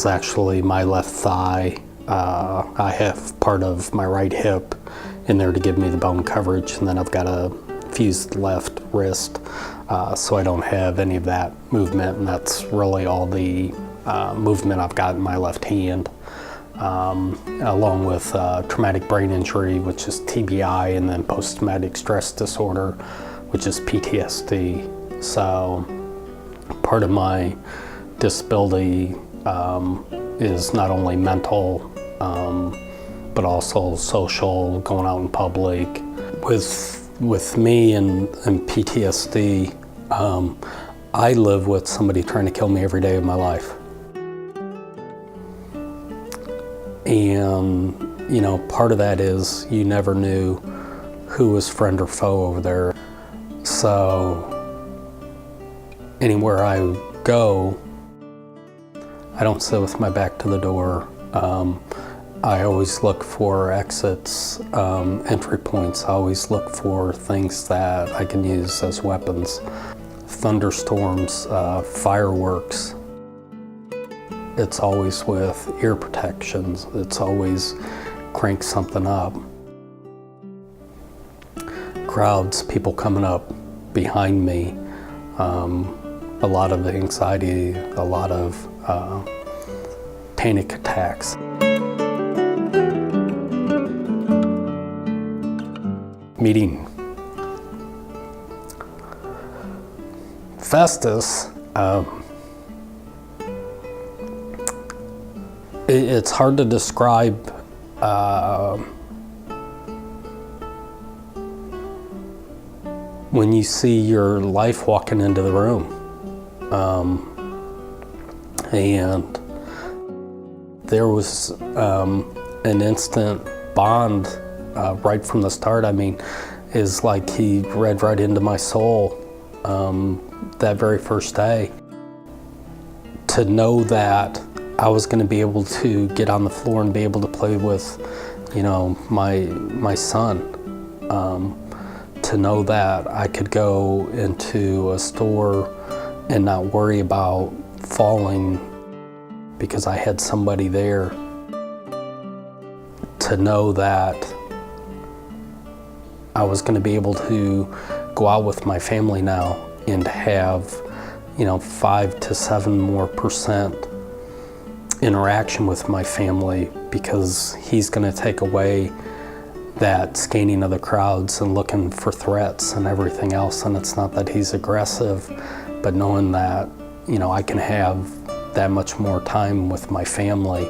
is actually my left thigh. I have part of my right hip in there to give me the bone coverage, and then I've got a fused left wrist, so I don't have any of that movement, and that's really all the movement I've got in my left hand, along with traumatic brain injury, which is TBI, and then post-traumatic stress disorder, which is PTSD. So part of my disability is not only mental, but also social, going out in public. With me and PTSD, I live with somebody trying to kill me every day of my life. And, you know, part of that is you never knew who was friend or foe over there. So anywhere I go, I don't sit with my back to the door. I always look for exits, entry points. I always look for things that I can use as weapons. Thunderstorms, fireworks. It's always with ear protections. It's always crank something up. Crowds, people coming up behind me. A lot of anxiety, a lot of panic attacks. Meeting Festus, it's hard to describe when you see your life walking into the room. And there was an instant bond right from the start. I mean, is like he read right into my soul that very first day. To know that I was going to be able to get on the floor and be able to play with, you know, my son. To know that I could go into a store and not worry about falling because I had somebody there. To know that I was going to be able to go out with my family now and have, you know, 5 to 7% more interaction with my family, because he's going to take away that scanning of the crowds and looking for threats and everything else. And it's not that he's aggressive, but knowing that, you know, I can have that much more time with my family.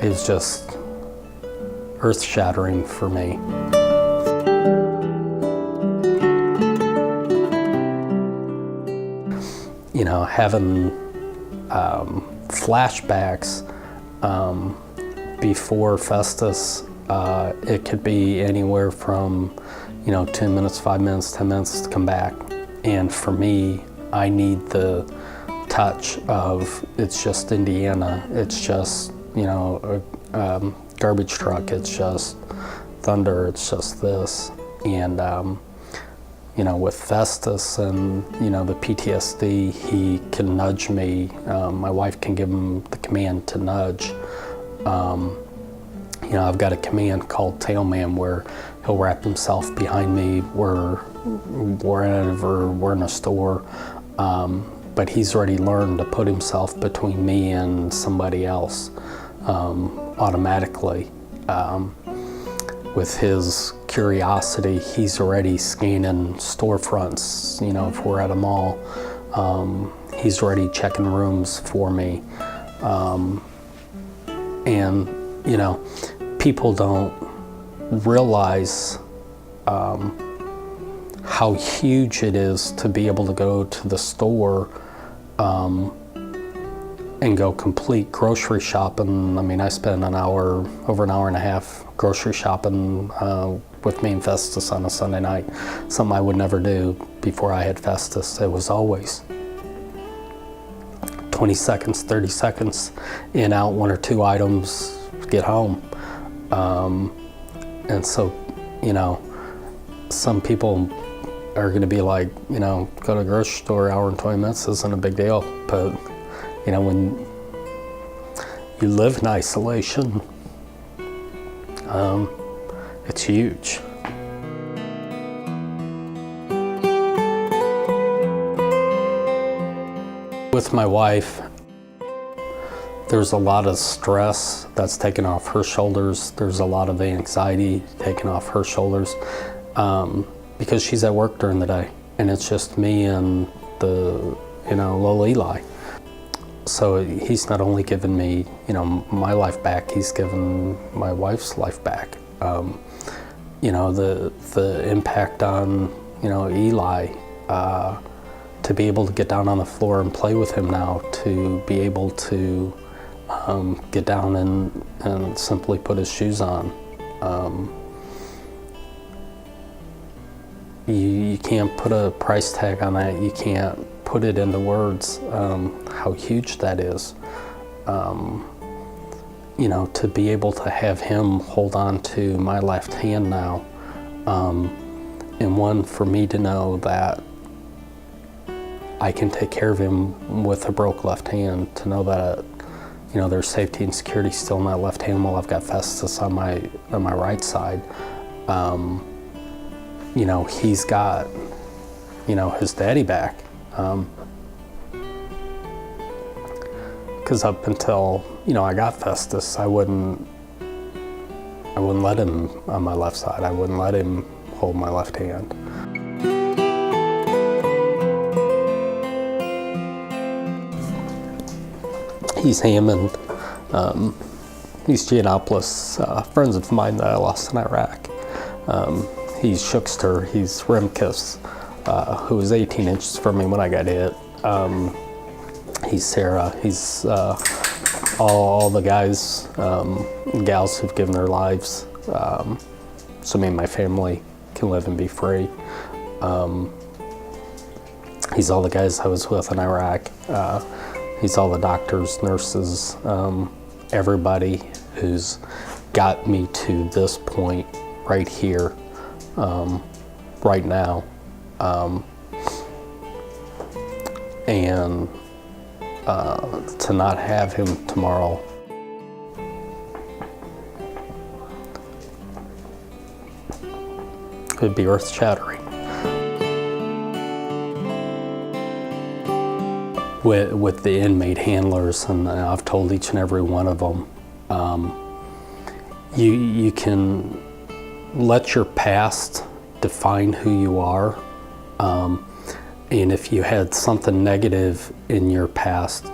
It was just earth-shattering for me. You know, having flashbacks before Festus, it could be anywhere from, you know, 10 minutes, 5 minutes, 10 minutes to come back. And for me, I need the touch of, it's just Indiana, it's just, you know, a garbage truck, it's just thunder, it's just this. And, you know, with Festus and, you know, the PTSD, he can nudge me. My wife can give him the command to nudge. You know, I've got a command called Tailman where he'll wrap himself behind me wherever we're in a store. But he's already learned to put himself between me and somebody else automatically. With his curiosity, he's already scanning storefronts. You know, if we're at a mall, he's already checking rooms for me. And, you know, people don't realize how huge it is to be able to go to the store and go complete grocery shopping. I mean, I spent over an hour and a half grocery shopping with me and Festus on a Sunday night. Something I would never do before I had Festus. It was always 20 seconds, 30 seconds, in, out, 1 or 2 items, get home. And so, you know, some people are gonna be like, you know, go to the grocery store, hour and 20 minutes isn't a big deal. But You know, when you live in isolation, it's huge. With my wife, there's a lot of stress that's taken off her shoulders. There's a lot of anxiety taken off her shoulders because she's at work during the day, and it's just me and the, little Eli. So he's not only given me, my life back, he's given my wife's life back. The impact on, Eli, to be able to get down on the floor and play with him now, to be able to get down and simply put his shoes on. You can't put a price tag on that. You can't put it into words how huge that is. To be able to have him hold on to my left hand now, and one, for me to know that I can take care of him with a broke left hand, to know that there's safety and security still in that left hand while I've got Festus on my right side. He's got his daddy back. Because up until I got Festus, I wouldn't let him on my left side. I wouldn't let him hold my left hand. He's Hammond. He's Giannopoulos, friends of mine that I lost in Iraq. He's Shookster. He's Remkus, who was 18 inches from me when I got hit. He's Sarah. He's all the guys, gals who've given their lives so me and my family can live and be free. He's all the guys I was with in Iraq. He's all the doctors, nurses, everybody who's got me to this point right here, right now. And to not have him tomorrow, it would be earth-shattering. With the inmate handlers, and I've told each and every one of them, you can let your past define who you are, and if you had something negative in your past,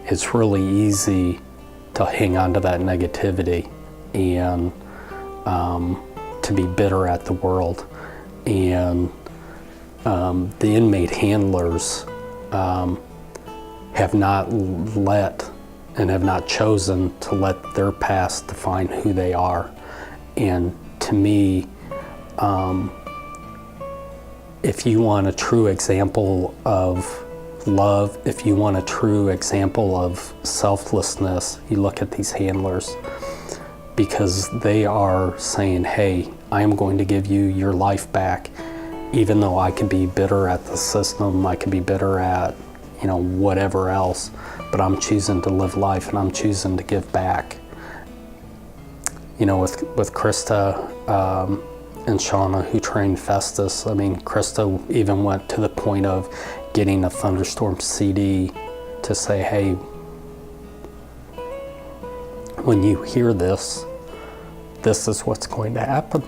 it's really easy to hang on to that negativity and to be bitter at the world. And the inmate handlers have not let and have not chosen to let their past define who they are. And to me, if you want a true example of love, if you want a true example of selflessness, you look at these handlers, because they are saying, hey, I am going to give you your life back, even though I could be bitter at the system, I could be bitter at whatever else, but I'm choosing to live life and I'm choosing to give back. With Krista and Shauna, who trained Festus, Krista even went to the point of getting a Thunderstorm CD to say, hey, when you hear this, this is what's going to happen.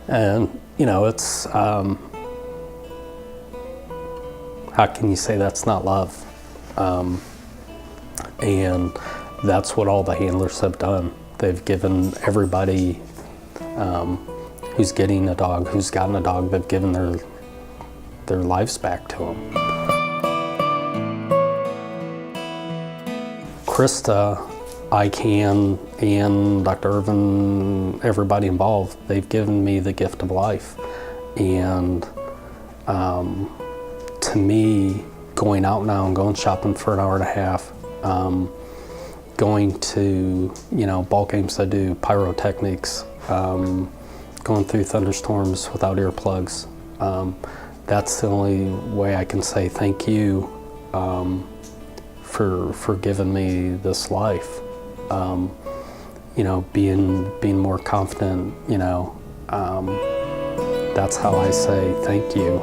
And, it's, how can you say that's not love? And that's what all the handlers have done. They've given everybody who's getting a dog, who's gotten a dog, they've given their lives back to them. Krista, ICAN, and Dr. Irvin, everybody involved, they've given me the gift of life. And to me, going out now and going shopping for an hour and a half, going to, ball games I do, pyrotechnics, going through thunderstorms without earplugs, that's the only way I can say thank you for giving me this life. You know, being more confident, you know, that's how I say thank you.